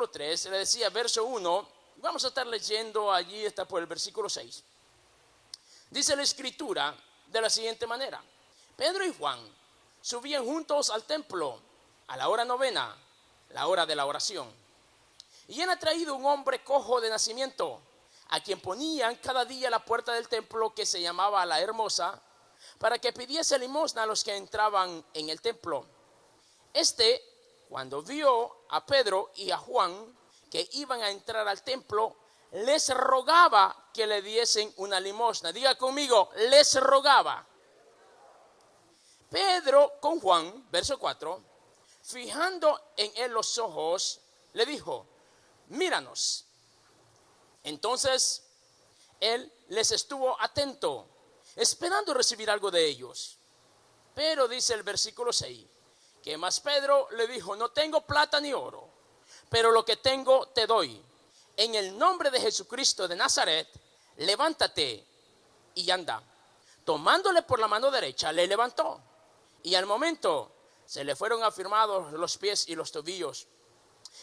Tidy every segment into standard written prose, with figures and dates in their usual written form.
capítulo 3, le decía, verso 1, vamos a estar leyendo allí, está por el versículo 6. Dice la escritura de la siguiente manera: Pedro y Juan subían juntos al templo a la hora novena, la hora de la oración. Y han traído un hombre cojo de nacimiento, a quien ponían cada día a la puerta del templo, que se llamaba La Hermosa, para que pidiese limosna a los que entraban en el templo. Cuando vio a Pedro y a Juan que iban a entrar al templo, les rogaba que le diesen una limosna. Diga conmigo, les rogaba. Pedro con Juan, verso 4, fijando en él los ojos, le dijo: míranos. Entonces él les estuvo atento, esperando recibir algo de ellos. Pero dice el versículo 6, que más Pedro le dijo: no tengo plata ni oro, pero lo que tengo te doy. En el nombre de Jesucristo de Nazaret, levántate y anda. Tomándole por la mano derecha, le levantó. Y al momento se le fueron afirmados los pies y los tobillos.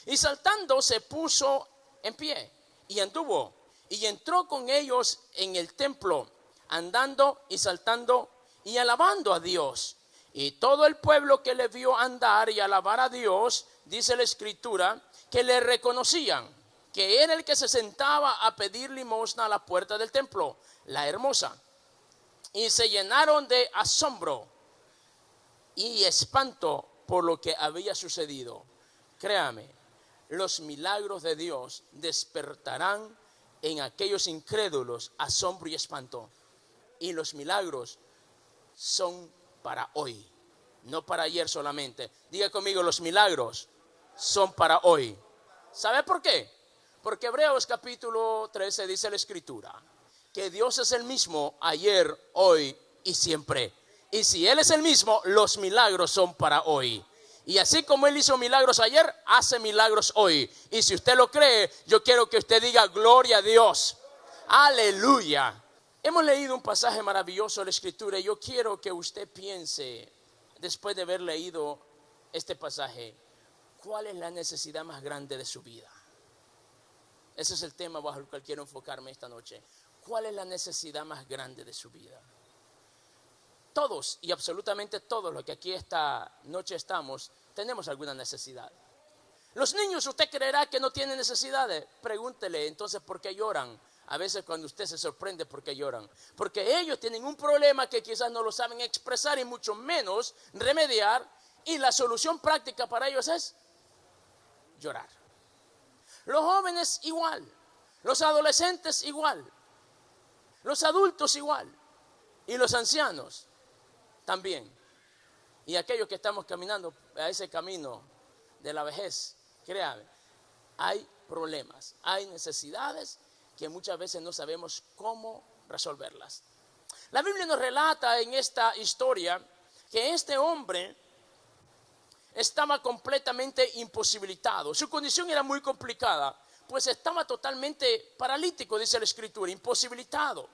Y saltando se puso en pie y anduvo. Y entró con ellos en el templo, andando y saltando y alabando a Dios. Y todo el pueblo que le vio andar y alabar a Dios, dice la escritura, que le reconocían que era el que se sentaba a pedir limosna a la puerta del templo, La Hermosa. Y se llenaron de asombro y espanto por lo que había sucedido. Créame, los milagros de Dios despertarán en aquellos incrédulos asombro y espanto. Y los milagros son para hoy, no para ayer solamente. Diga conmigo, los milagros son para hoy. ¿Sabe por qué? Porque Hebreos capítulo 13 dice la escritura que Dios es el mismo ayer, hoy y siempre. Y si Él es el mismo, los milagros son para hoy. Y así como Él hizo milagros ayer, hace milagros hoy. Y si usted lo cree, yo quiero que usted diga gloria a Dios. Aleluya. Hemos leído un pasaje maravilloso de la escritura y yo quiero que usted piense, después de haber leído este pasaje, ¿cuál es la necesidad más grande de su vida? Ese es el tema bajo el cual quiero enfocarme esta noche. ¿Cuál es la necesidad más grande de su vida? Todos y absolutamente todos los que aquí esta noche estamos, tenemos alguna necesidad. Los niños, ¿usted creerá que no tienen necesidades? Pregúntele entonces por qué lloran. A veces cuando usted se sorprende por qué lloran. Porque ellos tienen un problema que quizás no lo saben expresar y mucho menos remediar. Y la solución práctica para ellos es llorar. Los jóvenes igual, los adolescentes igual, los adultos igual y los ancianos también. Y aquellos que estamos caminando a ese camino de la vejez, créame, hay problemas, hay necesidades que muchas veces no sabemos cómo resolverlas. La Biblia nos relata en esta historia que este hombre estaba completamente imposibilitado. Su condición era muy complicada, pues estaba totalmente paralítico, dice la escritura, imposibilitado.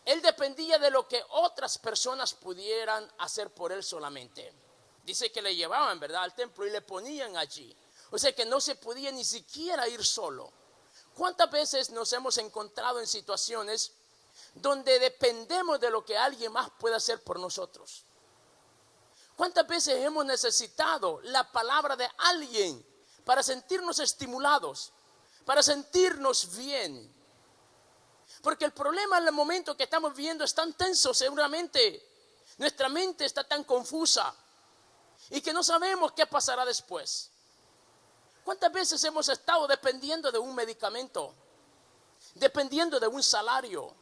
Él dependía de lo que otras personas pudieran hacer por él solamente. Dice que le llevaban, ¿verdad?, al templo y le ponían allí. O sea que no se podía ni siquiera ir solo. ¿Cuántas veces nos hemos encontrado en situaciones donde dependemos de lo que alguien más puede hacer por nosotros? ¿Cuántas veces hemos necesitado la palabra de alguien para sentirnos estimulados, para sentirnos bien? Porque el problema en el momento que estamos viviendo es tan tenso, seguramente nuestra mente está tan confusa y que no sabemos qué pasará después. ¿Cuántas veces hemos estado dependiendo de un medicamento, dependiendo de un salario?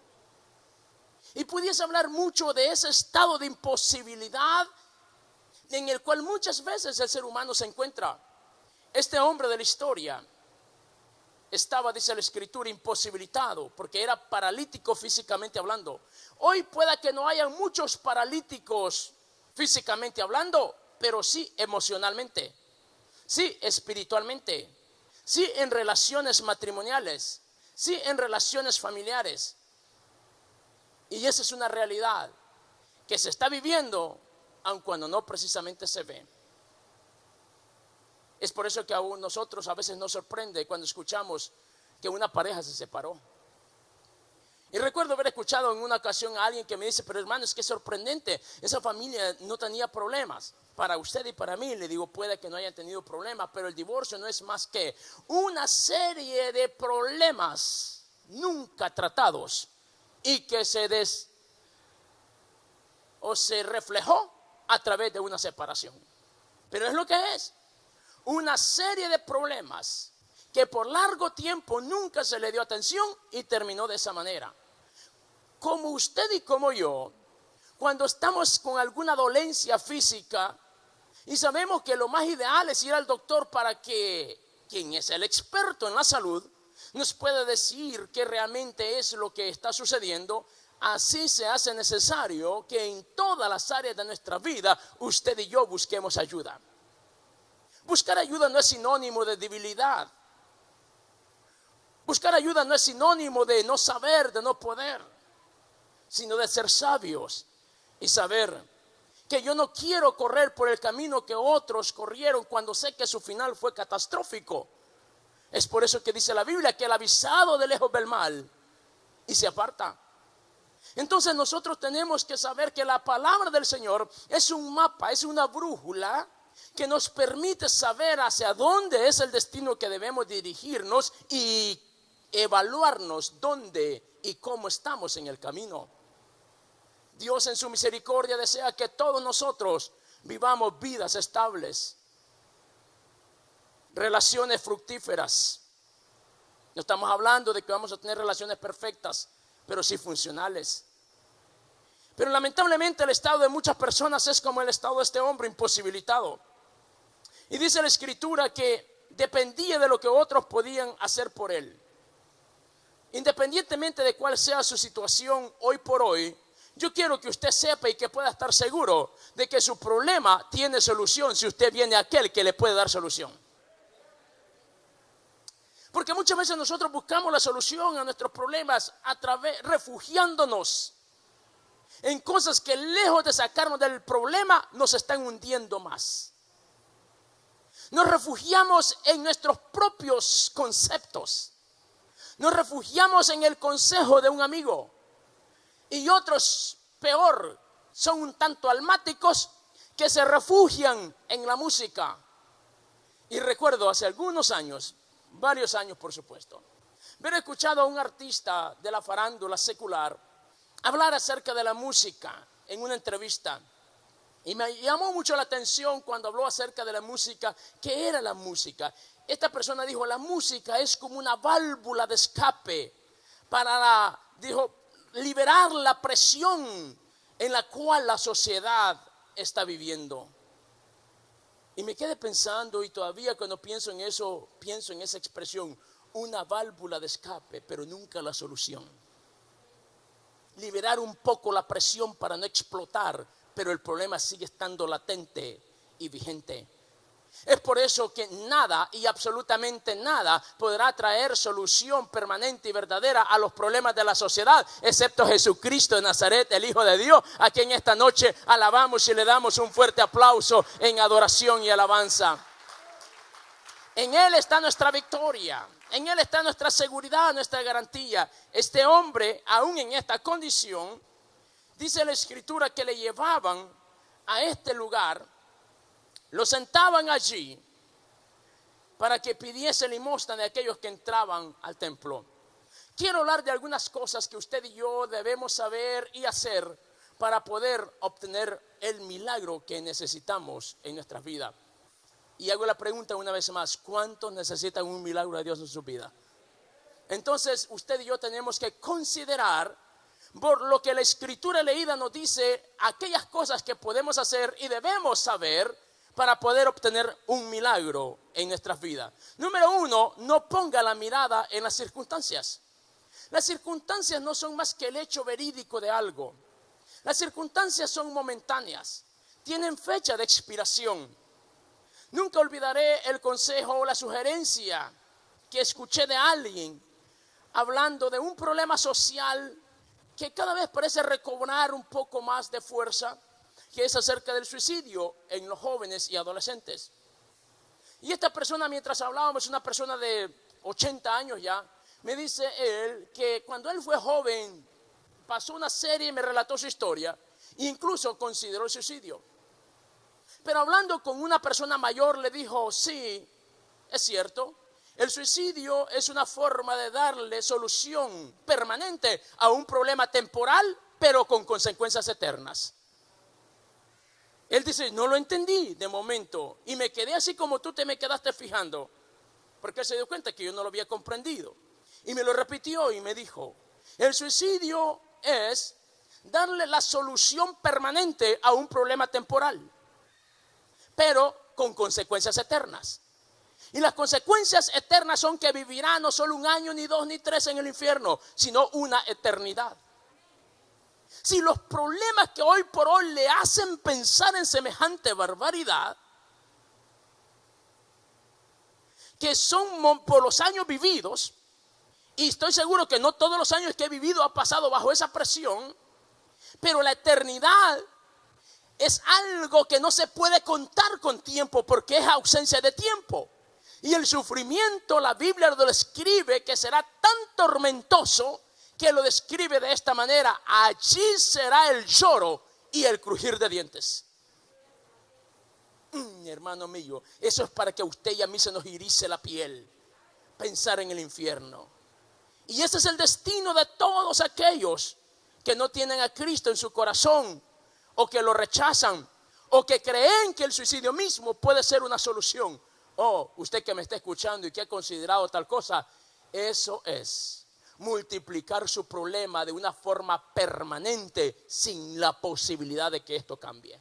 Y pudiese hablar mucho de ese estado de imposibilidad en el cual muchas veces el ser humano se encuentra. Este hombre de la historia estaba, dice la escritura, imposibilitado porque era paralítico físicamente hablando. Hoy pueda que no haya muchos paralíticos físicamente hablando, pero sí emocionalmente, sí espiritualmente, sí en relaciones matrimoniales, sí en relaciones familiares. Y esa es una realidad que se está viviendo, aun cuando no precisamente se ve. Es por eso que aún nosotros a veces nos sorprende cuando escuchamos que una pareja se separó. Y recuerdo haber escuchado en una ocasión a alguien que me dice, pero hermano, es que es sorprendente, esa familia no tenía problemas. Para usted y para mí, le digo, puede que no hayan tenido problemas, pero el divorcio no es más que una serie de problemas nunca tratados y que se reflejó a través de una separación. Pero es lo que es, una serie de problemas que por largo tiempo nunca se le dio atención y terminó de esa manera. Como usted y como yo, cuando estamos con alguna dolencia física y sabemos que lo más ideal es ir al doctor para que quien es el experto en la salud nos pueda decir qué realmente es lo que está sucediendo, así se hace necesario que en todas las áreas de nuestra vida usted y yo busquemos ayuda. Buscar ayuda no es sinónimo de debilidad. Buscar ayuda no es sinónimo de no saber, de no poder, sino de ser sabios y saber que yo no quiero correr por el camino que otros corrieron cuando sé que su final fue catastrófico. Es por eso que dice la Biblia que el avisado de lejos ve el mal y se aparta. Entonces nosotros tenemos que saber que la palabra del Señor es un mapa, es una brújula que nos permite saber hacia dónde es el destino que debemos dirigirnos y evaluarnos dónde y cómo estamos en el camino. Dios en su misericordia desea que todos nosotros vivamos vidas estables, relaciones fructíferas. No estamos hablando de que vamos a tener relaciones perfectas, pero sí funcionales. Pero lamentablemente el estado de muchas personas es como el estado de este hombre, imposibilitado. Y dice la Escritura que dependía de lo que otros podían hacer por él. Independientemente de cuál sea su situación hoy por hoy, yo quiero que usted sepa y que pueda estar seguro de que su problema tiene solución si usted viene a aquel que le puede dar solución. Porque muchas veces nosotros buscamos la solución a nuestros problemas refugiándonos en cosas que lejos de sacarnos del problema nos están hundiendo más. Nos refugiamos en nuestros propios conceptos. Nos refugiamos en el consejo de un amigo. Y otros, peor, son un tanto almáticos que se refugian en la música. Y recuerdo hace algunos años, varios años por supuesto, haber escuchado a un artista de la farándula secular hablar acerca de la música en una entrevista. Y me llamó mucho la atención cuando habló acerca de la música. ¿Qué era la música? Esta persona dijo, la música es como una válvula de escape para liberar la presión en la cual la sociedad está viviendo. Y me quedé pensando, y todavía cuando pienso en eso, pienso en esa expresión, una válvula de escape, pero nunca la solución. Liberar un poco la presión para no explotar, pero el problema sigue estando latente y vigente. Es por eso que nada y absolutamente nada podrá traer solución permanente y verdadera a los problemas de la sociedad, excepto Jesucristo de Nazaret, el Hijo de Dios, a quien esta noche alabamos y le damos un fuerte aplauso en adoración y alabanza. En Él está nuestra victoria, en Él está nuestra seguridad, nuestra garantía. Este hombre, aún en esta condición, dice la Escritura que le llevaban a este lugar, lo sentaban allí para que pidiese limosna de aquellos que entraban al templo. Quiero hablar de algunas cosas que usted y yo debemos saber y hacer para poder obtener el milagro que necesitamos en nuestras vidas. Y hago la pregunta una vez más, ¿cuántos necesitan un milagro de Dios en su vida? Entonces usted y yo tenemos que considerar, por lo que la Escritura leída nos dice, aquellas cosas que podemos hacer y debemos saber para poder obtener un milagro en nuestras vidas. Número uno, no ponga la mirada en las circunstancias. Las circunstancias no son más que el hecho verídico de algo. Las circunstancias son momentáneas, tienen fecha de expiración. Nunca olvidaré el consejo o la sugerencia que escuché de alguien hablando de un problema social que cada vez parece recobrar un poco más de fuerza, que es acerca del suicidio en los jóvenes y adolescentes. Y esta persona, mientras hablábamos, una persona de 80 años ya, me dice él que cuando él fue joven, pasó una serie y me relató su historia, e incluso consideró el suicidio. Pero hablando con una persona mayor le dijo, sí, es cierto, el suicidio es una forma de darle solución permanente a un problema temporal, pero con consecuencias eternas. Él dice, no lo entendí de momento y me quedé así como tú te me quedaste fijando, porque él se dio cuenta que yo no lo había comprendido. Y me lo repitió y me dijo, el suicidio es darle la solución permanente a un problema temporal, pero con consecuencias eternas. Y las consecuencias eternas son que vivirá no solo 1 año, ni 2, ni 3 en el infierno, sino una eternidad. Si los problemas que hoy por hoy le hacen pensar en semejante barbaridad, que son por los años vividos, y estoy seguro que no todos los años que he vivido ha pasado bajo esa presión, pero la eternidad es algo que no se puede contar con tiempo porque es ausencia de tiempo. Y el sufrimiento, la Biblia lo describe que será tan tormentoso que lo describe de esta manera: allí será el lloro y el crujir de dientes. Hermano mío, eso es para que a usted y a mí se nos erice la piel pensar en el infierno. Y ese es el destino de todos aquellos que no tienen a Cristo en su corazón, o que lo rechazan, o que creen que el suicidio mismo puede ser una solución. Oh, usted que me está escuchando y que ha considerado tal cosa, eso es multiplicar su problema de una forma permanente sin la posibilidad de que esto cambie.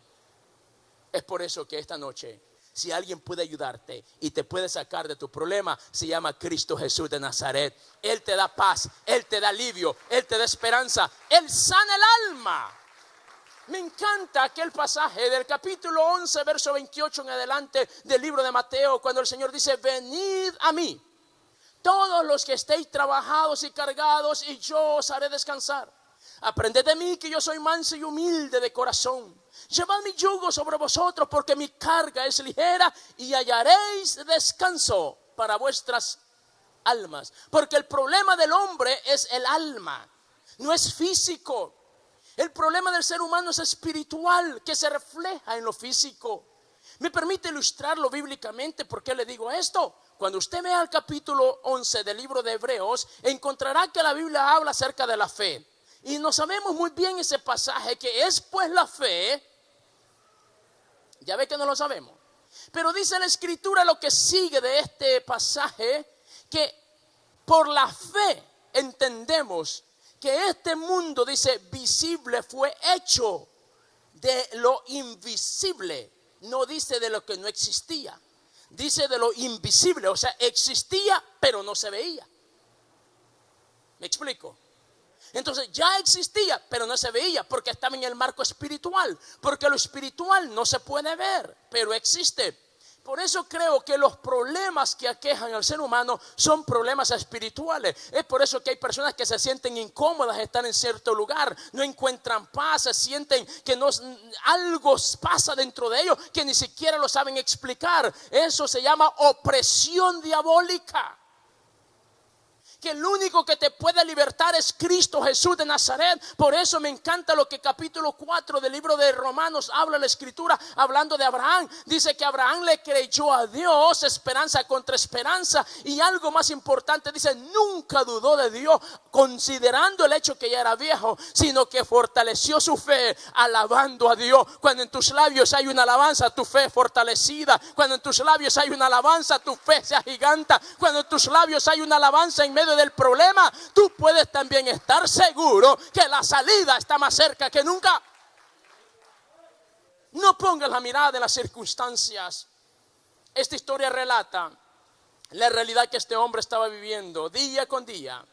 Es por eso que esta noche, si alguien puede ayudarte y te puede sacar de tu problema, se llama Cristo Jesús de Nazaret. Él te da paz, Él te da alivio, Él te da esperanza, Él sana el alma. Me encanta aquel pasaje del capítulo 11, verso 28 en adelante del libro de Mateo, cuando el Señor dice: venid a mí, todos los que estéis trabajados y cargados, y yo os haré descansar. Aprended de mí, que yo soy manso y humilde de corazón. Llevad mi yugo sobre vosotros, porque mi carga es ligera, y hallaréis descanso para vuestras almas. Porque el problema del hombre es el alma, no es físico. El problema del ser humano es espiritual, que se refleja en lo físico. ¿Me permite ilustrarlo bíblicamente? ¿Por qué le digo esto? Cuando usted vea el capítulo 11 del libro de Hebreos, encontrará que la Biblia habla acerca de la fe. Y no sabemos muy bien ese pasaje, que es pues la fe. Ya ve que no lo sabemos. Pero dice la Escritura, lo que sigue de este pasaje, que por la fe entendemos que este mundo, dice, visible, fue hecho de lo invisible. No dice de lo que no existía, dice de lo invisible. O sea, existía pero no se veía. ¿Me explico? Entonces ya existía pero no se veía, porque estaba en el marco espiritual. Porque lo espiritual no se puede ver, pero existe. Por eso creo que los problemas que aquejan al ser humano son problemas espirituales. Es por eso que hay personas que se sienten incómodas de estar en cierto lugar, no encuentran paz, se sienten que algo pasa dentro de ellos que ni siquiera lo saben explicar. Eso se llama opresión diabólica. Que el único que te puede libertar es Cristo Jesús de Nazaret. Por eso me encanta lo que capítulo 4 del libro de Romanos habla la Escritura, hablando de Abraham. Dice que Abraham le creyó a Dios, esperanza contra esperanza. Y algo más importante, dice, nunca dudó de Dios, considerando el hecho que ya era viejo, sino que fortaleció su fe alabando a Dios. Cuando en tus labios hay una alabanza, tu fe es fortalecida. Cuando en tus labios hay una alabanza, tu fe se agiganta. Cuando en tus labios hay una alabanza en medio del problema, tú puedes también estar seguro que la salida está más cerca que nunca. No pongas la mirada en las circunstancias. Esta historia relata la realidad que este hombre estaba viviendo día con día.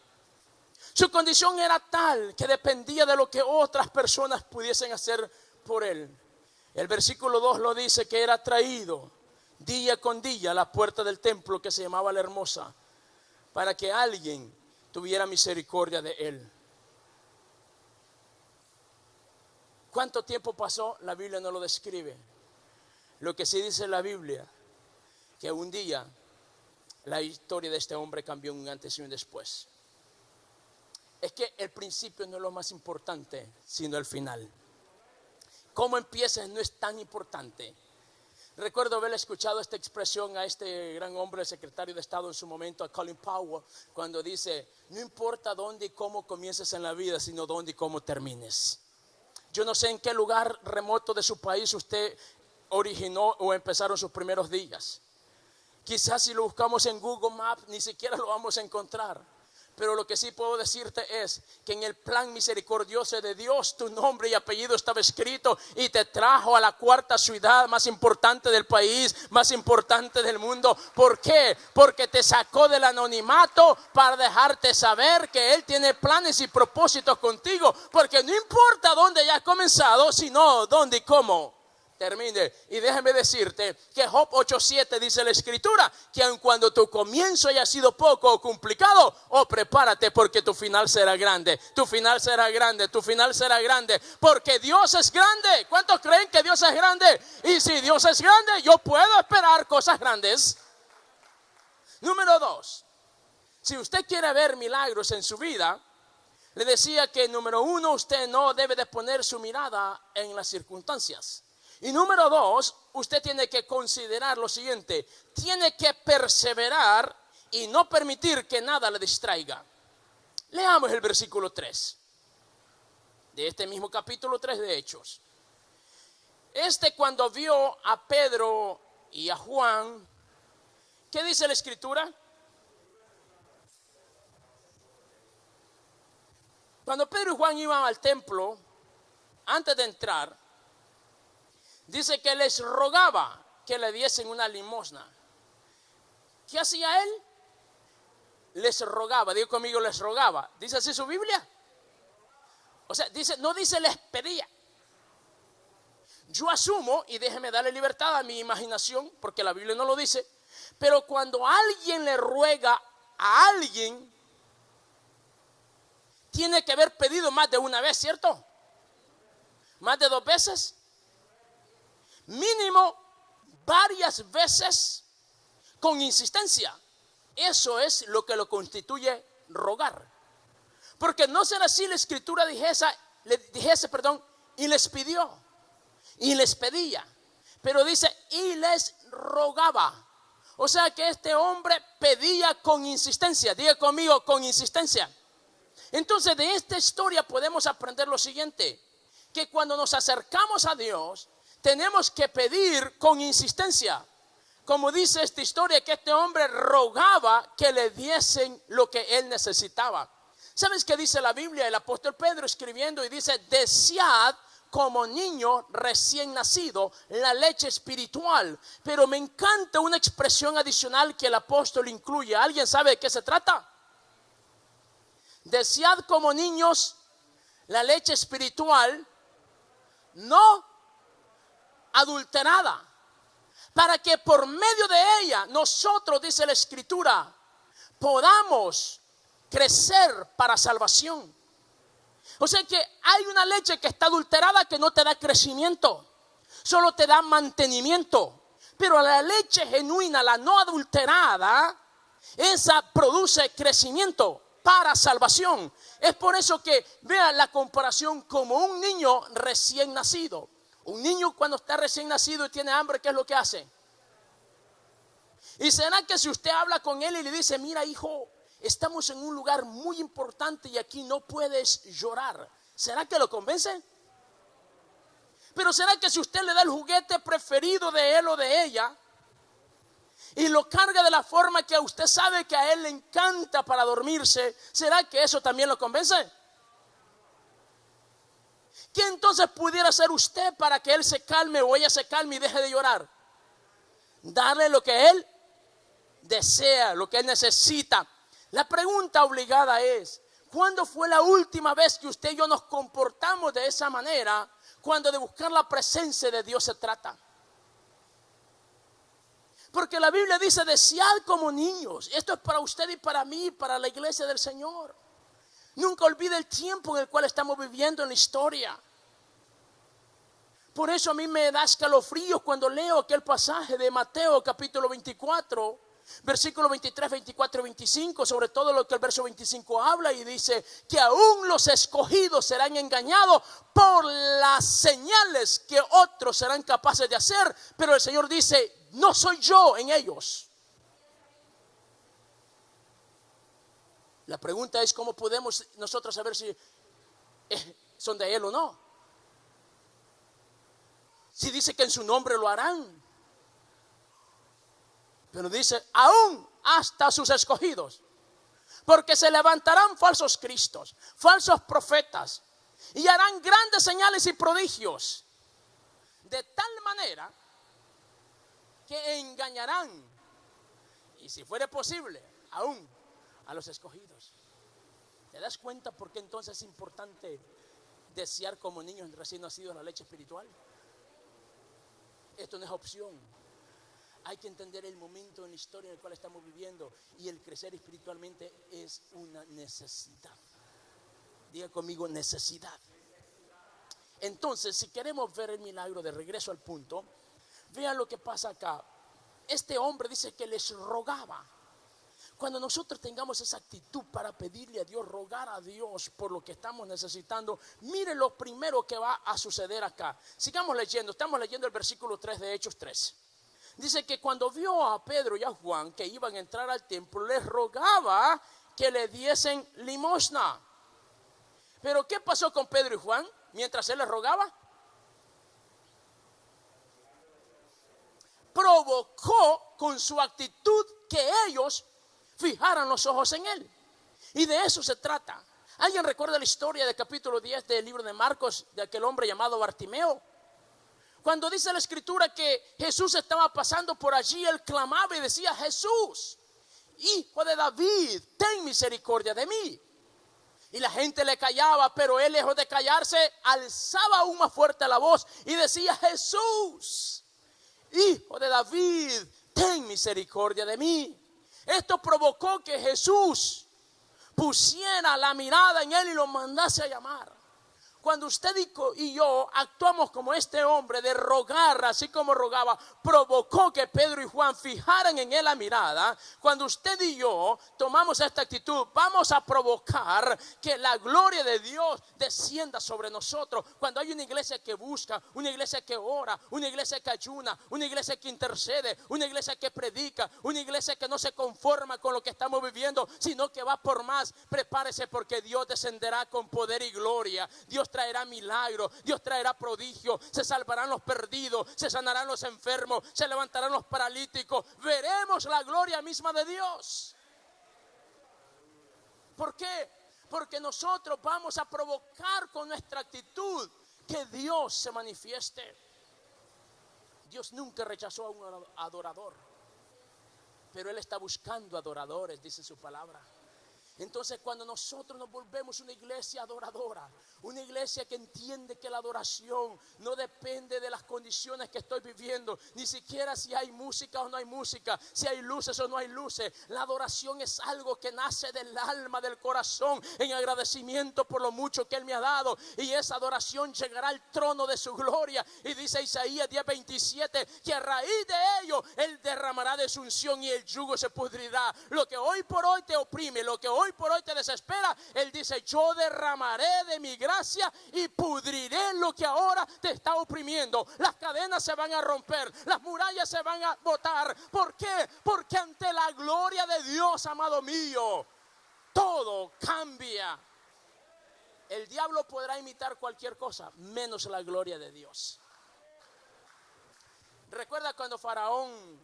Su condición era tal que dependía de lo que otras personas pudiesen hacer por él. El versículo 2 lo dice, que era traído día con día a la puerta del templo que se llamaba La Hermosa, para que alguien tuviera misericordia de él. ¿Cuánto tiempo pasó? La Biblia no lo describe. Lo que sí dice la Biblia, que un día la historia de este hombre cambió en un antes y un después. Es que el principio no es lo más importante, sino el final. Cómo empiezas no es tan importante. Recuerdo haber escuchado esta expresión a este gran hombre, el secretario de Estado en su momento, a Colin Powell, cuando dice: no importa dónde y cómo comiences en la vida, sino dónde y cómo termines. Yo no sé en qué lugar remoto de su país usted originó o empezaron sus primeros días. Quizás si lo buscamos en Google Maps ni siquiera lo vamos a encontrar. Pero lo que sí puedo decirte es que en el plan misericordioso de Dios tu nombre y apellido estaba escrito y te trajo a la cuarta ciudad más importante del país, más importante del mundo. ¿Por qué? Porque te sacó del anonimato para dejarte saber que Él tiene planes y propósitos contigo. Porque no importa dónde hayas comenzado, sino dónde y cómo termine. Y déjame decirte que Job 8:7 dice la escritura que aun cuando tu comienzo haya sido poco o complicado, prepárate porque tu final será grande, tu final será grande, tu final será grande, porque Dios es grande. ¿Cuántos creen que Dios es grande? Y si Dios es grande, yo puedo esperar cosas grandes. Número 2, si usted quiere ver milagros en su vida, le decía que número 1, usted no debe de poner su mirada en las circunstancias. Y número 2, usted tiene que considerar lo siguiente: tiene que perseverar y no permitir que nada le distraiga. Leamos el versículo 3 de este mismo capítulo 3 de Hechos. Cuando vio a Pedro y a Juan, ¿qué dice la escritura? Cuando Pedro y Juan iban al templo, antes de entrar, dice que les rogaba que le diesen una limosna. ¿Qué hacía él? Les rogaba, digo conmigo, les rogaba. ¿Dice así su Biblia? O sea, no dice les pedía. Yo asumo, y déjeme darle libertad a mi imaginación, porque la Biblia no lo dice, pero cuando alguien le ruega a alguien, tiene que haber pedido más de una vez, ¿cierto? ¿Más de 2 veces? Mínimo varias veces con insistencia. Eso es lo que lo constituye rogar. Porque no será así la escritura dijese, y les pidió, y les pedía. Pero dice, y les rogaba. O sea que este hombre pedía con insistencia. Diga conmigo, con insistencia. Entonces de esta historia podemos aprender lo siguiente: que cuando nos acercamos a Dios, tenemos que pedir con insistencia. Como dice esta historia, que este hombre rogaba que le diesen lo que él necesitaba. ¿Sabes qué dice la Biblia? El apóstol Pedro escribiendo y dice: desead como niño recién nacido la leche espiritual. Pero me encanta una expresión adicional que el apóstol incluye. ¿Alguien sabe de qué se trata? Desead como niños la leche espiritual no adulterada, para que por medio de ella nosotros, dice la escritura, podamos crecer para salvación. O sea que hay una leche que está adulterada que no te da crecimiento, solo te da mantenimiento. Pero la leche genuina, la no adulterada, esa produce crecimiento para salvación. Es por eso que vean la comparación como un niño recién nacido. Un niño cuando está recién nacido y tiene hambre, ¿qué es lo que hace? Y será que si usted habla con él y le dice: mira, hijo, estamos en un lugar muy importante y aquí no puedes llorar, ¿será que lo convence? Pero será que si usted le da el juguete preferido de él o de ella y lo carga de la forma que usted sabe que a él le encanta para dormirse, ¿será que eso también lo convence? ¿Qué entonces pudiera hacer usted para que él se calme o ella se calme y deje de llorar? Darle lo que él desea, lo que él necesita. La pregunta obligada es: ¿cuándo fue la última vez que usted y yo nos comportamos de esa manera cuando de buscar la presencia de Dios se trata? Porque la Biblia dice: desead como niños. Esto es para usted y para mí, para la iglesia del Señor. Nunca olvide el tiempo en el cual estamos viviendo en la historia. Por eso a mí me da escalofríos cuando leo aquel pasaje de Mateo capítulo 24, versículos 23, 24 y 25, sobre todo lo que el verso 25 habla y dice que aún los escogidos serán engañados por las señales que otros serán capaces de hacer, pero el Señor dice, no soy yo en ellos. La pregunta es cómo podemos nosotros saber si son de Él o no. Si dice que en su nombre lo harán, pero dice aún hasta sus escogidos, porque se levantarán falsos cristos, falsos profetas, y harán grandes señales y prodigios, de tal manera que engañarán, y si fuere posible, aún a los escogidos. ¿Te das cuenta por qué entonces es importante desear como niños recién nacidos la leche espiritual? Esto no es opción. Hay que entender el momento en la historia en el cual estamos viviendo, y el crecer espiritualmente es una necesidad. Diga conmigo, necesidad. Entonces, si queremos ver el milagro, de regreso al punto, vean lo que pasa acá. Este hombre dice que les rogaba. Cuando nosotros tengamos esa actitud para pedirle a Dios, rogar a Dios por lo que estamos necesitando, mire lo primero que va a suceder acá. Sigamos leyendo, estamos leyendo el versículo 3 de Hechos 3. Dice que cuando vio a Pedro y a Juan que iban a entrar al templo, les rogaba que le diesen limosna. Pero ¿qué pasó con Pedro y Juan mientras él les rogaba? Provocó con su actitud que ellos fijaran los ojos en él. Y de eso se trata. ¿Alguien recuerda la historia del capítulo 10 del libro de Marcos, de aquel hombre llamado Bartimeo? Cuando dice la escritura que Jesús estaba pasando por allí, él clamaba y decía: Jesús, hijo de David, ten misericordia de mí. Y la gente le callaba, pero él, lejos de callarse, alzaba aún más fuerte la voz y decía: Jesús, hijo de David, ten misericordia de mí. Esto provocó que Jesús pusiera la mirada en él y lo mandase a llamar. Cuando usted y yo actuamos como este hombre de rogar, así como rogaba, provocó que Pedro y Juan fijaran en él la mirada. Cuando usted y yo tomamos esta actitud, vamos a provocar que la gloria de Dios descienda sobre nosotros. Cuando hay una iglesia que busca, una iglesia que ora, una iglesia que ayuna, una iglesia que intercede, una iglesia que predica, una iglesia que no se conforma con lo que estamos viviendo, sino que va por más, prepárese, porque Dios descenderá con poder y gloria. Dios traerá milagros, Dios traerá prodigios, se salvarán los perdidos, se sanarán los enfermos, se levantarán los paralíticos, veremos la gloria misma de Dios. ¿Por qué? Porque nosotros vamos a provocar con nuestra actitud que Dios se manifieste. Dios nunca rechazó a un adorador, pero Él está buscando adoradores, dice su palabra. Entonces, cuando nosotros nos volvemos una iglesia adoradora, una iglesia que entiende que la adoración no depende de las condiciones que estoy viviendo, ni siquiera si hay música o no hay música, si hay luces o no hay luces. La adoración es algo que nace del alma, del corazón, en agradecimiento por lo mucho que Él me ha dado, y esa adoración llegará al trono de su gloria. Y dice Isaías 10:27 que a raíz de ello Él derramará de su unción y el yugo se pudrirá. Lo que hoy por hoy te oprime, lo que hoy por hoy te desespera, Él dice: yo derramaré de mi gracia y pudriré lo que ahora te está oprimiendo. Las cadenas se van a romper, las murallas se van a botar. ¿Por qué? Porque ante la gloria de Dios, amado mío, todo cambia. El diablo podrá imitar cualquier cosa menos la gloria de Dios. ¿Recuerda cuando Faraón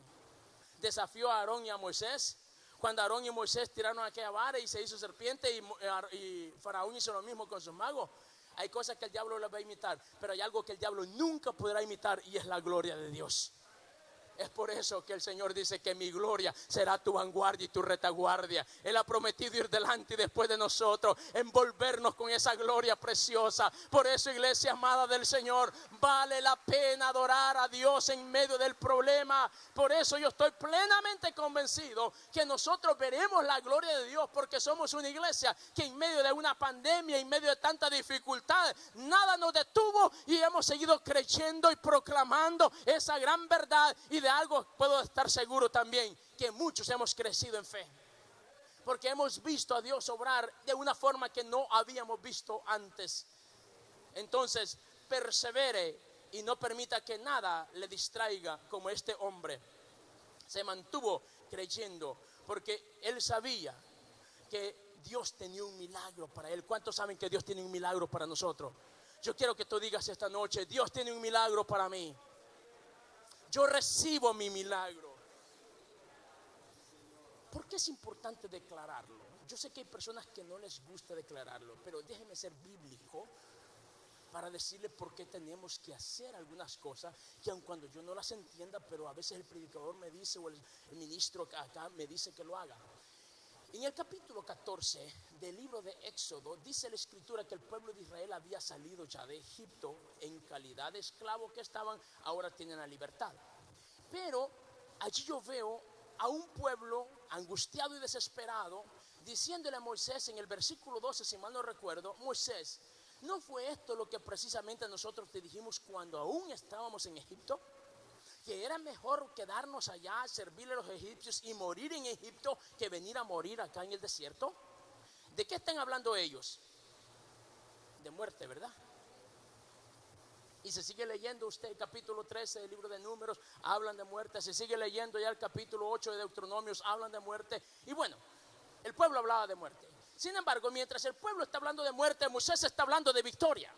desafió a Aarón y a Moisés? Cuando Aarón y Moisés tiraron aquella vara y se hizo serpiente, y Faraón hizo lo mismo con sus magos. Hay cosas que el diablo les va a imitar, pero hay algo que el diablo nunca podrá imitar, y es la gloria de Dios. Es por eso que el Señor dice que mi gloria será tu vanguardia y tu retaguardia. Él ha prometido ir delante y después de nosotros, envolvernos con esa gloria preciosa. Por eso, iglesia amada del Señor, vale la pena adorar a Dios en medio del problema. Por eso yo estoy plenamente convencido que nosotros veremos la gloria de Dios, porque somos una iglesia que en medio de una pandemia, en medio de tanta dificultad, nada nos detuvo y hemos seguido creyendo y proclamando esa gran verdad. Y de algo puedo estar seguro también, que muchos hemos crecido en fe, porque hemos visto a Dios obrar de una forma que no habíamos visto antes. Entonces, persevere y no permita que nada le distraiga, como este hombre se mantuvo creyendo, porque él sabía que Dios tenía un milagro para él. ¿Cuántos saben que Dios tiene un milagro para nosotros? Yo quiero que tú digas esta noche: Dios tiene un milagro para mí. Yo recibo mi milagro. ¿Por qué es importante declararlo? Yo sé que hay personas que no les gusta declararlo, pero déjeme ser bíblico para decirle por qué tenemos que hacer algunas cosas que aun cuando yo no las entienda, pero a veces el predicador me dice, o el ministro acá me dice que lo haga. En el capítulo 14 del libro de Éxodo dice la escritura que el pueblo de Israel había salido ya de Egipto en calidad de esclavos que estaban, ahora tienen la libertad. Pero allí yo veo a un pueblo angustiado y desesperado diciéndole a Moisés en el versículo 12, si mal no recuerdo: Moisés, ¿no fue esto lo que precisamente nosotros te dijimos cuando aún estábamos en Egipto? Que era mejor quedarnos allá, servirle a los egipcios y morir en Egipto que venir a morir acá en el desierto. ¿De qué están hablando ellos? De muerte, ¿verdad? Y se sigue leyendo usted el capítulo 13 del libro de Números, hablan de muerte. Se sigue leyendo ya el capítulo 8 de Deuteronomios, hablan de muerte. Y bueno, el pueblo hablaba de muerte. Sin embargo, mientras el pueblo está hablando de muerte, Moisés está hablando de victoria.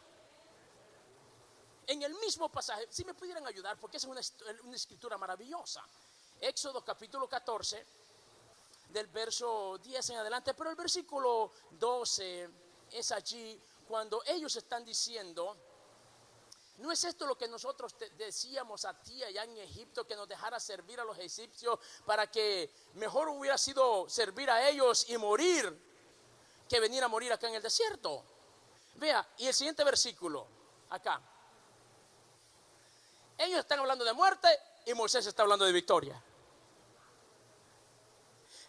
En el mismo pasaje, si me pudieran ayudar, porque es una escritura maravillosa. Éxodo capítulo 14, del verso 10 en adelante, pero el versículo 12 es allí cuando ellos están diciendo: ¿no es esto lo que nosotros te decíamos a ti allá en Egipto, que nos dejara servir a los egipcios, para que mejor hubiera sido servir a ellos y morir que venir a morir acá en el desierto? Vea, y el siguiente versículo, acá. Ellos están hablando de muerte y Moisés está hablando de victoria.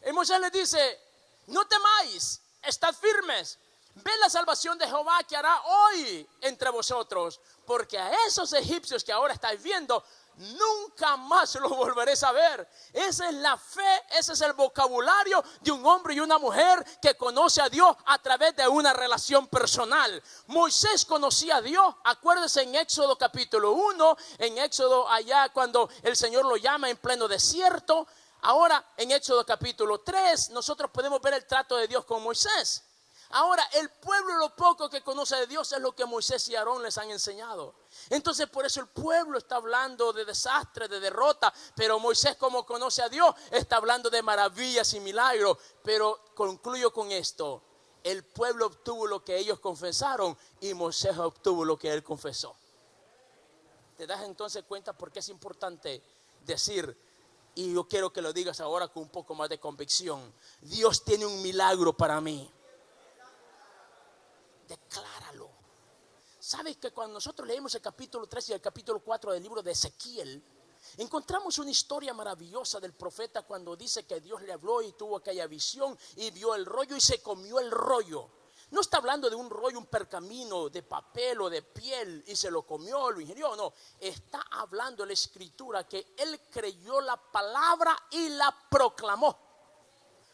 Y Moisés les dice: no temáis, estad firmes. Ve la salvación de Jehová que hará hoy entre vosotros, porque a esos egipcios que ahora estáis viendo, nunca más los volveréis a ver. Esa es la fe, ese es el vocabulario de un hombre y una mujer que conoce a Dios a través de una relación personal. Moisés conocía a Dios. Acuérdense en Éxodo capítulo 1, en Éxodo allá cuando el Señor lo llama en pleno desierto. Ahora en Éxodo capítulo 3 nosotros podemos ver el trato de Dios con Moisés. Ahora el pueblo, lo poco que conoce de Dios es lo que Moisés y Aarón les han enseñado. Entonces por eso el pueblo está hablando de desastre, de derrota. Pero Moisés, como conoce a Dios, está hablando de maravillas y milagros. Pero concluyo con esto: el pueblo obtuvo lo que ellos confesaron y Moisés obtuvo lo que él confesó. ¿Te das entonces cuenta por qué es importante decir? Y yo quiero que lo digas ahora con un poco más de convicción: Dios tiene un milagro para mí. Decláralo. ¿Sabes que cuando nosotros leemos el capítulo 3 y el capítulo 4 del libro de Ezequiel, encontramos una historia maravillosa del profeta cuando dice que Dios le habló y tuvo aquella visión y vio el rollo y se comió el rollo? No está hablando de un rollo, un pergamino de papel o de piel y se lo comió, lo ingirió. No, está hablando la escritura que él creyó la palabra y la proclamó,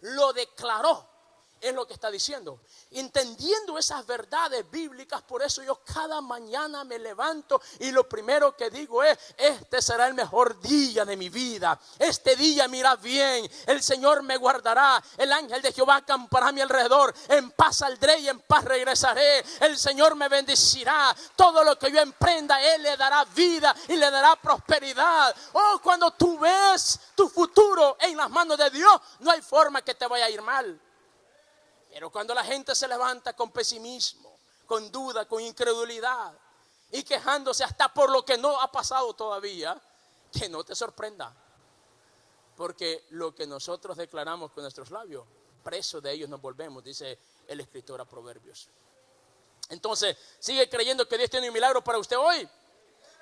lo declaró. Es lo que está diciendo. Entendiendo esas verdades bíblicas, por eso yo cada mañana me levanto y lo primero que digo es: este será el mejor día de mi vida. Este día me irá bien. El Señor me guardará. El ángel de Jehová acampará a mi alrededor. En paz saldré y en paz regresaré. El Señor me bendecirá. Todo lo que yo emprenda, Él le dará vida y le dará prosperidad. Oh, cuando tú ves tu futuro en las manos de Dios, no hay forma que te vaya a ir mal. Pero cuando la gente se levanta con pesimismo, con duda, con incredulidad y quejándose hasta por lo que no ha pasado todavía, que no te sorprenda. Porque lo que nosotros declaramos con nuestros labios, preso de ellos nos volvemos, dice el escritor a Proverbios. Entonces, ¿sigue creyendo que Dios tiene un milagro para usted hoy?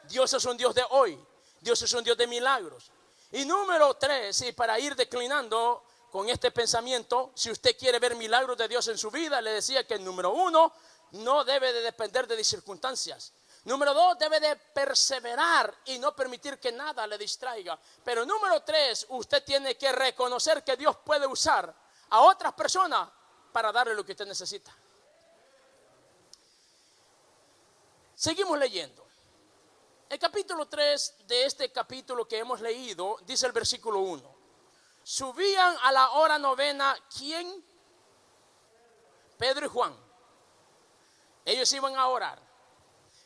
Dios es un Dios de hoy. Dios es un Dios de milagros. Y número 3, y para ir declinando con este pensamiento, si usted quiere ver milagros de Dios en su vida, le decía que número 1, no debe de depender de circunstancias. Número 2, debe de perseverar y no permitir que nada le distraiga. Pero número 3, usted tiene que reconocer que Dios puede usar a otras personas para darle lo que usted necesita. Seguimos leyendo. El capítulo 3 de este capítulo que hemos leído, dice el versículo 1. Subían a la hora novena, ¿quién? Pedro y Juan. Ellos iban a orar.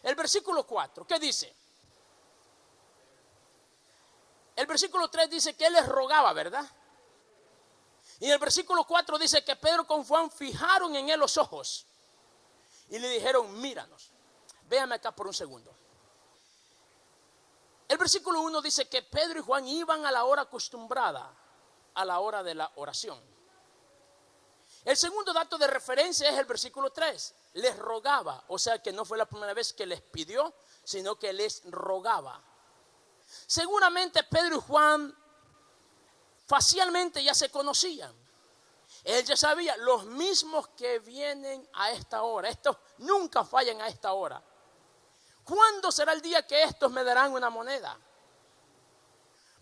El versículo 4, ¿qué dice? El versículo 3 dice que él les rogaba, ¿verdad? Y el versículo 4 dice que Pedro con Juan fijaron en él los ojos y le dijeron, míranos. Véame acá por un segundo. El versículo 1 dice que Pedro y Juan iban a la hora acostumbrada, a la hora de la oración. El segundo dato de referencia es el versículo 3. Les rogaba, o sea que no fue la primera vez que les pidió, sino que les rogaba. Seguramente Pedro y Juan facialmente ya se conocían. Él ya sabía, los mismos que vienen a esta hora, estos nunca fallan a esta hora. ¿Cuándo será el día que estos me darán una moneda?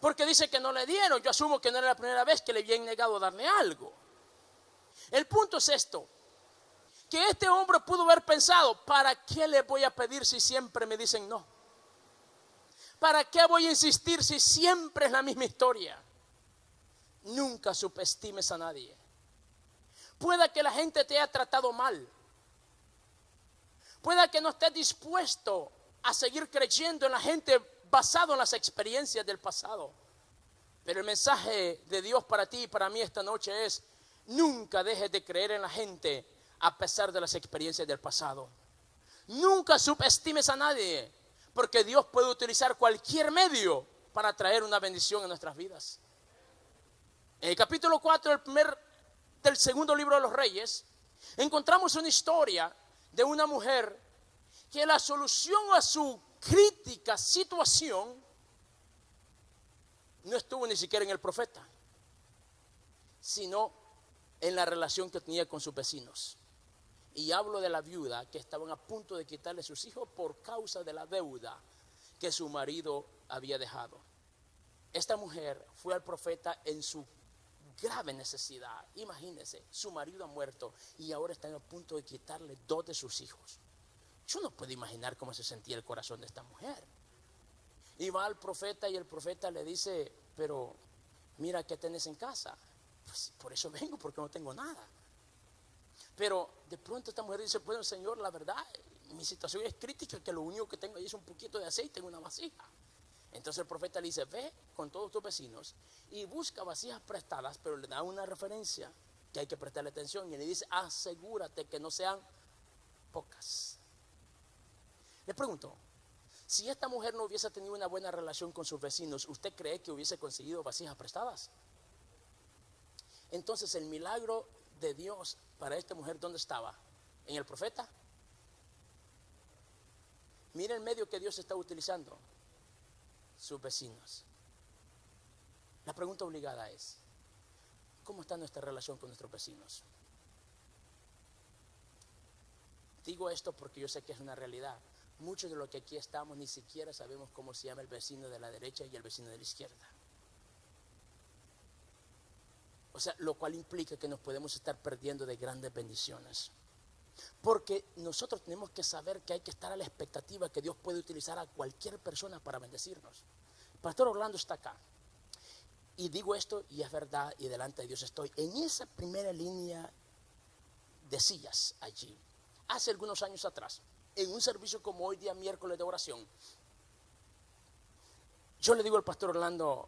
Porque dice que no le dieron. Yo asumo que no era la primera vez que le habían negado darle algo. El punto es esto, que este hombre pudo haber pensado, ¿para qué le voy a pedir si siempre me dicen no? ¿Para qué voy a insistir si siempre es la misma historia? Nunca subestimes a nadie. Pueda que la gente te haya tratado mal. Pueda que no estés dispuesto a seguir creyendo en la gente basado en las experiencias del pasado. Pero el mensaje de Dios para ti y para mí esta noche es: nunca dejes de creer en la gente a pesar de las experiencias del pasado. Nunca subestimes a nadie, porque Dios puede utilizar cualquier medio para traer una bendición en nuestras vidas. En el capítulo 4 del segundo libro de los Reyes, encontramos una historia de una mujer que la solución a su crítica situación no estuvo ni siquiera en el profeta, sino en la relación que tenía con sus vecinos. Y hablo de la viuda que estaban a punto de quitarle sus hijos por causa de la deuda que su marido había dejado. Esta mujer fue al profeta en su grave necesidad. Imagínense, su marido ha muerto y ahora están a punto de quitarle 2 de sus hijos. Yo no puedo imaginar cómo se sentía el corazón de esta mujer. Y va al profeta y el profeta le dice: pero mira, ¿qué tenés en casa? Pues por eso vengo, porque no tengo nada. Pero de pronto esta mujer dice: bueno, Señor, la verdad, mi situación es crítica, que lo único que tengo ahí es un poquito de aceite en una vasija. Entonces el profeta le dice: ve con todos tus vecinos y busca vasijas prestadas, pero le da una referencia que hay que prestarle atención y le dice: asegúrate que no sean pocas. Le pregunto, si esta mujer no hubiese tenido una buena relación con sus vecinos, ¿usted cree que hubiese conseguido vasijas prestadas? Entonces el milagro de Dios para esta mujer, ¿dónde estaba? ¿En el profeta? Mira el medio que Dios está utilizando: sus vecinos. La pregunta obligada es: ¿cómo está nuestra relación con nuestros vecinos? Digo esto porque yo sé que es una realidad. Muchos de los que aquí estamos ni siquiera sabemos cómo se llama el vecino de la derecha y el vecino de la izquierda. O sea, lo cual implica que nos podemos estar perdiendo de grandes bendiciones. Porque nosotros tenemos que saber que hay que estar a la expectativa que Dios puede utilizar a cualquier persona para bendecirnos. El pastor Orlando está acá. Y digo esto y es verdad, y delante de Dios estoy en esa primera línea de sillas allí. Hace algunos años atrás, en un servicio como hoy día, miércoles de oración, yo le digo al pastor Orlando,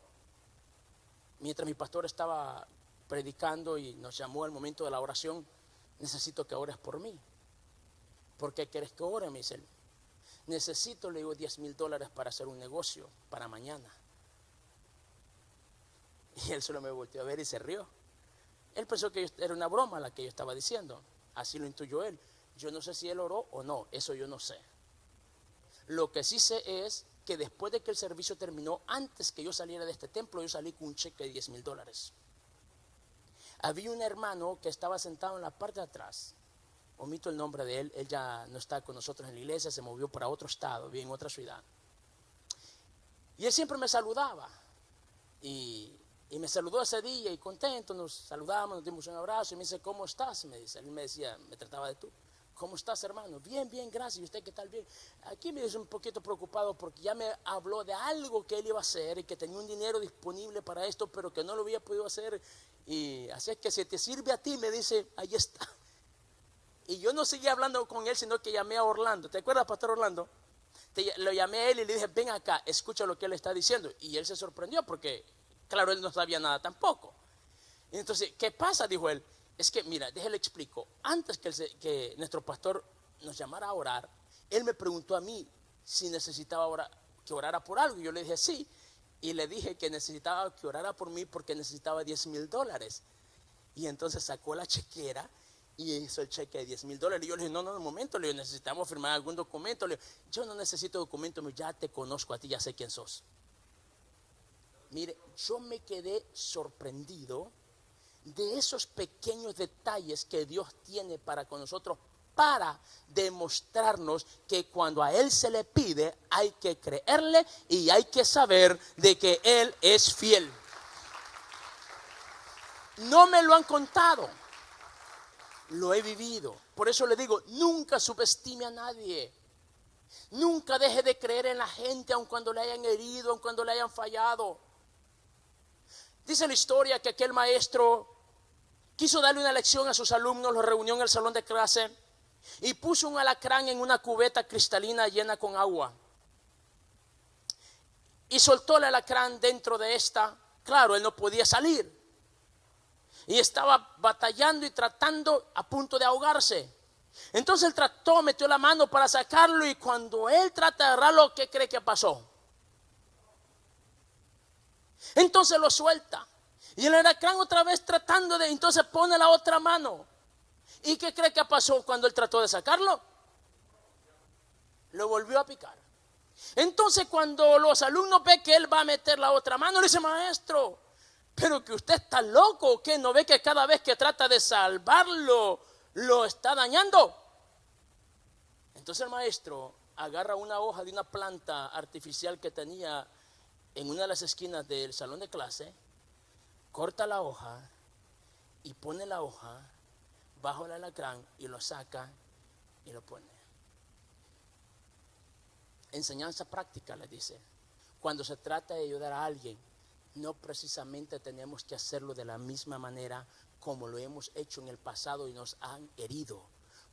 mientras mi pastor estaba predicando y nos llamó al momento de la oración: necesito que ores por mí. ¿Por qué quieres que ore? Me dice él. Necesito, le digo, $10,000 para hacer un negocio para mañana. Y él solo me volteó a ver y se rió. Él pensó que era una broma la que yo estaba diciendo. Así lo intuyó él. Yo no sé si él oró o no, eso yo no sé. Lo que sí sé es que después de que el servicio terminó, antes que yo saliera de este templo, yo salí con un cheque de $10,000. Había un hermano que estaba sentado en la parte de atrás. Omito el nombre de él, él ya no está con nosotros en la iglesia, se movió para otro estado, vive en otra ciudad. Y él siempre me saludaba. Y me saludó ese día y contento, nos saludamos, nos dimos un abrazo y me dice, ¿cómo estás? Me dice, él me decía, me trataba de tú. ¿Cómo estás, hermano? Bien, bien, gracias. ¿Y usted qué tal? Bien. Aquí me dice un poquito preocupado porque ya me habló de algo que él iba a hacer y que tenía un dinero disponible para esto, pero que no lo había podido hacer. Y así es que si te sirve a ti, me dice, ahí está. Y yo no seguí hablando con él, sino que llamé a Orlando. ¿Te acuerdas, pastor Orlando? Lo llamé a él y le dije, ven acá, escucha lo que él está diciendo. Y él se sorprendió porque, claro, él no sabía nada tampoco. Y entonces, ¿qué pasa? Dijo él. Es que, mira, déjale explico. Antes que nuestro pastor nos llamara a orar, él me preguntó a mí si necesitaba que orara por algo. Y yo le dije sí. Y le dije que necesitaba que orara por mí porque necesitaba $10,000. Y entonces sacó la chequera y hizo el cheque de $10,000. Y yo le dije, no, un momento, le digo, necesitamos firmar algún documento. Le digo, yo no necesito documento, ya te conozco a ti, ya sé quién sos. Mire, yo me quedé sorprendido de esos pequeños detalles que Dios tiene para con nosotros, para demostrarnos que cuando a Él se le pide hay que creerle y hay que saber de que Él es fiel. No me lo han contado, lo he vivido. Por eso le digo, nunca subestime a nadie. Nunca deje de creer en la gente, aun cuando le hayan herido, aun cuando le hayan fallado. Dice la historia que aquel maestro quiso darle una lección a sus alumnos, los reunió en el salón de clase y puso un alacrán en una cubeta cristalina llena con agua. Y soltó el alacrán dentro de esta. Claro, él no podía salir. Y estaba batallando y tratando, a punto de ahogarse. Entonces él metió la mano para sacarlo y cuando él trata de agarrarlo, ¿qué cree que pasó? Entonces lo suelta. Y el alacrán otra vez entonces pone la otra mano. ¿Y qué cree que pasó cuando él trató de sacarlo? Lo volvió a picar. Entonces cuando los alumnos ven que él va a meter la otra mano, le dice, maestro, pero que usted está loco, ¿o qué? ¿No ve que cada vez que trata de salvarlo, lo está dañando? Entonces el maestro agarra una hoja de una planta artificial que tenía en una de las esquinas del salón de clase, corta la hoja y pone la hoja bajo el alacrán y lo saca y lo pone. Enseñanza práctica, le dice. Cuando se trata de ayudar a alguien, no precisamente tenemos que hacerlo de la misma manera como lo hemos hecho en el pasado y nos han herido.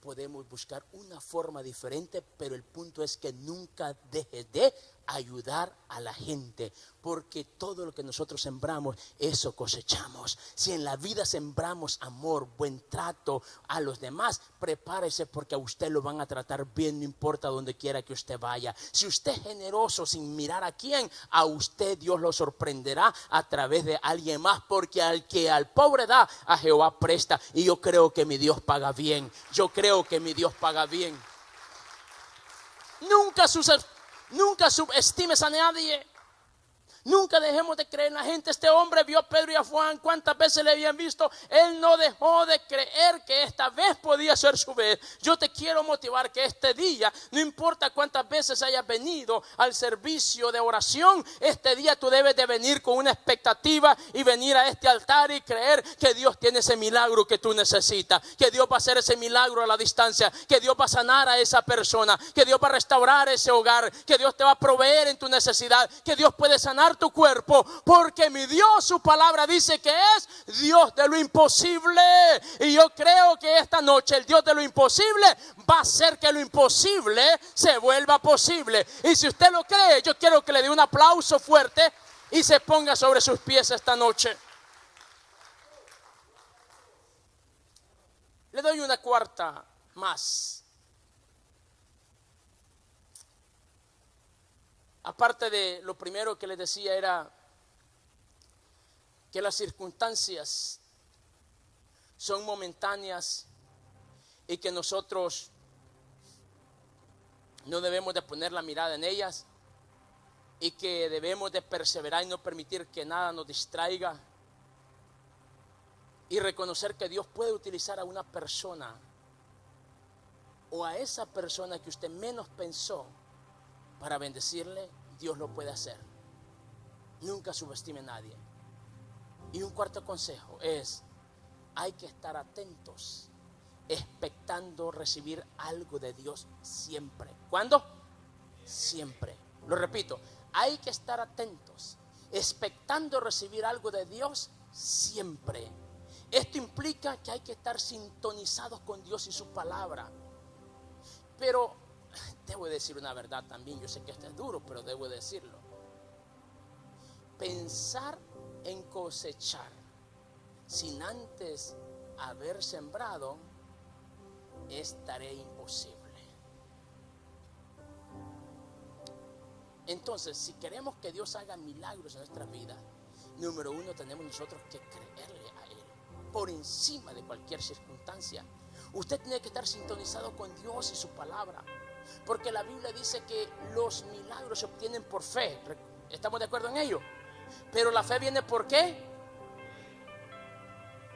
Podemos buscar una forma diferente, pero el punto es que nunca dejes de ayudar a la gente, porque todo lo que nosotros sembramos, eso cosechamos. Si en la vida sembramos amor, buen trato a los demás, prepárese porque a usted lo van a tratar bien, no importa donde quiera que usted vaya. Si usted es generoso sin mirar a quién, a usted Dios lo sorprenderá a través de alguien más, porque al pobre da, a Jehová presta. Y yo creo que mi Dios paga bien. Yo creo que mi Dios paga bien. Nunca subestimes a nadie. Nunca dejemos de creer en la gente. Este hombre vio a Pedro y a Juan, cuántas veces le habían visto. Él no dejó de creer que esta vez podía ser su vez. Yo te quiero motivar que este día, no importa cuántas veces hayas venido al servicio de oración, este día tú debes de venir con una expectativa y venir a este altar y creer que Dios tiene ese milagro que tú necesitas, que Dios va a hacer ese milagro a la distancia, que Dios va a sanar a esa persona, que Dios va a restaurar ese hogar, que Dios te va a proveer en tu necesidad, que Dios puede sanar tu cuerpo, porque mi Dios, su palabra dice que es Dios de lo imposible. Y yo creo que esta noche el Dios de lo imposible va a hacer que lo imposible se vuelva posible. Y si usted lo cree, yo quiero que le dé un aplauso fuerte y se ponga sobre sus pies esta noche. Le doy una cuarta más. Aparte de lo primero que les decía era que las circunstancias son momentáneas y que nosotros no debemos de poner la mirada en ellas y que debemos de perseverar y no permitir que nada nos distraiga y reconocer que Dios puede utilizar a una persona o a esa persona que usted menos pensó para bendecirle. Dios lo puede hacer. Nunca subestime a nadie. Y un cuarto consejo es: hay que estar atentos, expectando recibir algo de Dios siempre. ¿Cuándo? Siempre. Lo repito, hay que estar atentos, expectando recibir algo de Dios siempre. Esto implica que hay que estar sintonizados con Dios y su palabra. Pero debo decir una verdad también. Yo sé que esto es duro, pero debo decirlo. Pensar en cosechar sin antes haber sembrado es tarea imposible. Entonces, si queremos que Dios haga milagros en nuestra vida, número uno, tenemos nosotros que creerle a Él por encima de cualquier circunstancia. Usted tiene que estar sintonizado con Dios y su palabra, porque la Biblia dice que los milagros se obtienen por fe. ¿Estamos de acuerdo en ello? Pero la fe viene ¿por qué?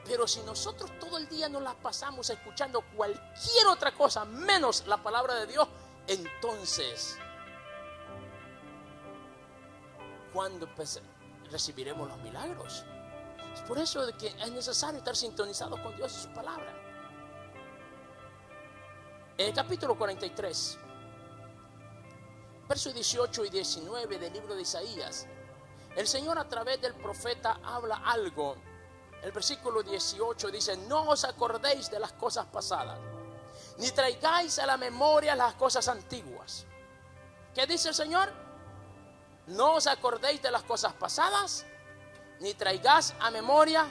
Pero si nosotros todo el día nos la pasamos escuchando cualquier otra cosa menos la palabra de Dios, entonces ¿cuándo recibiremos los milagros? Es por eso que es necesario estar sintonizados con Dios y su palabra. En el capítulo 43, versos 18 y 19 del libro de Isaías, el Señor a través del profeta habla algo. El versículo 18 dice: no os acordéis de las cosas pasadas, ni traigáis a la memoria las cosas antiguas. ¿Qué dice el Señor? No os acordéis de las cosas pasadas, ni traigáis a memoria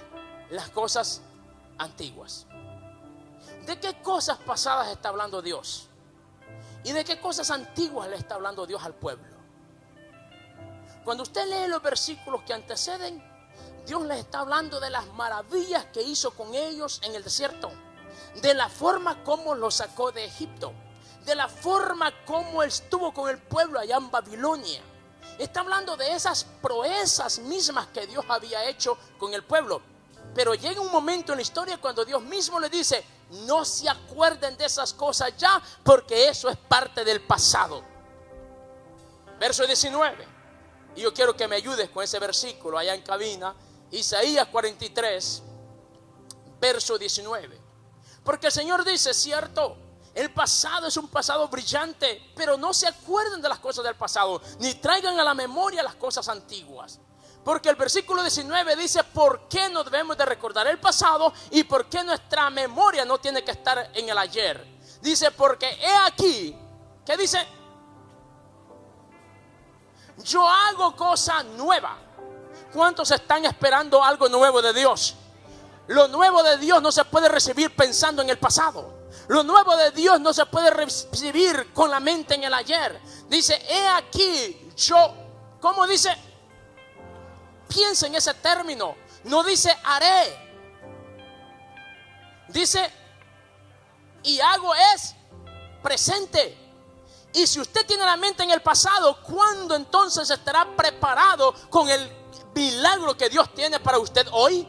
las cosas antiguas. ¿De qué cosas pasadas está hablando Dios? ¿Y de qué cosas antiguas le está hablando Dios al pueblo? Cuando usted lee los versículos que anteceden, Dios les está hablando de las maravillas que hizo con ellos en el desierto, de la forma como los sacó de Egipto, de la forma como estuvo con el pueblo allá en Babilonia. Está hablando de esas proezas mismas que Dios había hecho con el pueblo. Pero llega un momento en la historia cuando Dios mismo le dice: no se acuerden de esas cosas ya, porque eso es parte del pasado. Verso 19. Y yo quiero que me ayudes con ese versículo allá en cabina. Isaías 43, verso 19. Porque el Señor dice: cierto, el pasado es un pasado brillante, pero no se acuerden de las cosas del pasado, ni traigan a la memoria las cosas antiguas. Porque el versículo 19 dice: ¿por qué no debemos de recordar el pasado? ¿Y por qué nuestra memoria no tiene que estar en el ayer? Dice: porque he aquí, ¿qué dice? Yo hago cosa nueva. ¿Cuántos están esperando algo nuevo de Dios? Lo nuevo de Dios no se puede recibir pensando en el pasado. Lo nuevo de Dios no se puede recibir con la mente en el ayer. Dice: he aquí yo, ¿cómo dice? Piensa en ese término. No dice haré. Dice, y hago es presente. Y si usted tiene la mente en el pasado, ¿cuándo entonces estará preparado con el milagro que Dios tiene para usted hoy?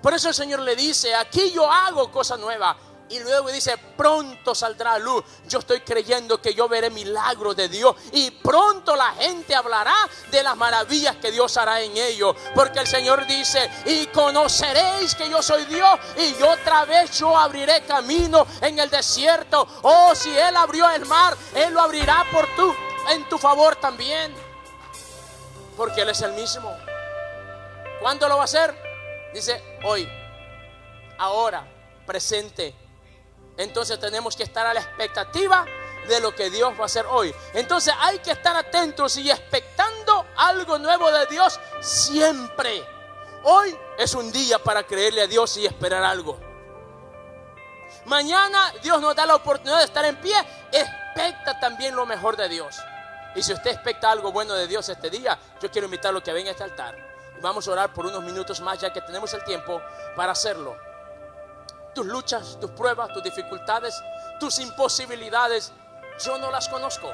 Por eso el Señor le dice: aquí yo hago cosa nueva. Y luego dice: pronto saldrá a luz. Yo estoy creyendo que yo veré milagros de Dios, y pronto la gente hablará de las maravillas que Dios hará en ellos. Porque el Señor dice: y conoceréis que yo soy Dios, y otra vez yo abriré camino en el desierto. Oh, si Él abrió el mar, Él lo abrirá en tu favor también, porque Él es el mismo. ¿Cuándo lo va a hacer? Dice: hoy, ahora, presente. Entonces tenemos que estar a la expectativa de lo que Dios va a hacer hoy. Entonces hay que estar atentos y expectando algo nuevo de Dios siempre. Hoy es un día para creerle a Dios y esperar algo. Mañana Dios nos da la oportunidad de estar en pie. Expecta también lo mejor de Dios. Y si usted expecta algo bueno de Dios este día, yo quiero invitarlo a que venga a este altar Y vamos a orar por unos minutos más, ya que tenemos el tiempo para hacerlo. Tus luchas, tus pruebas, tus dificultades, tus imposibilidades, yo no las conozco.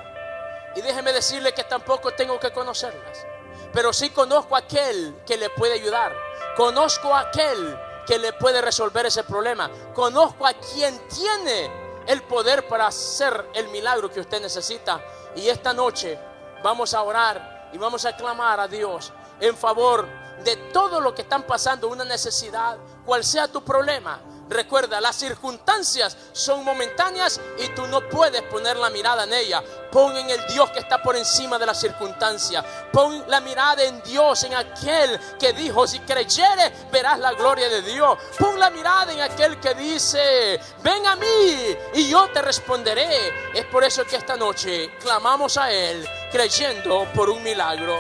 Y déjeme decirle que tampoco tengo que conocerlas. Pero sí conozco a aquel que le puede ayudar. Conozco a aquel que le puede resolver ese problema. Conozco a quien tiene el poder para hacer el milagro que usted necesita. Y esta noche vamos a orar y vamos a clamar a Dios en favor de todo lo que están pasando, una necesidad, cual sea tu problema. Recuerda, las circunstancias son momentáneas y tú no puedes poner la mirada en ella. Pon en el Dios que está por encima de las circunstancias. Pon la mirada en Dios, en aquel que dijo: si creyeres, verás la gloria de Dios. Pon la mirada en aquel que dice: ven a mí y yo te responderé. Es por eso que esta noche clamamos a Él, creyendo por un milagro.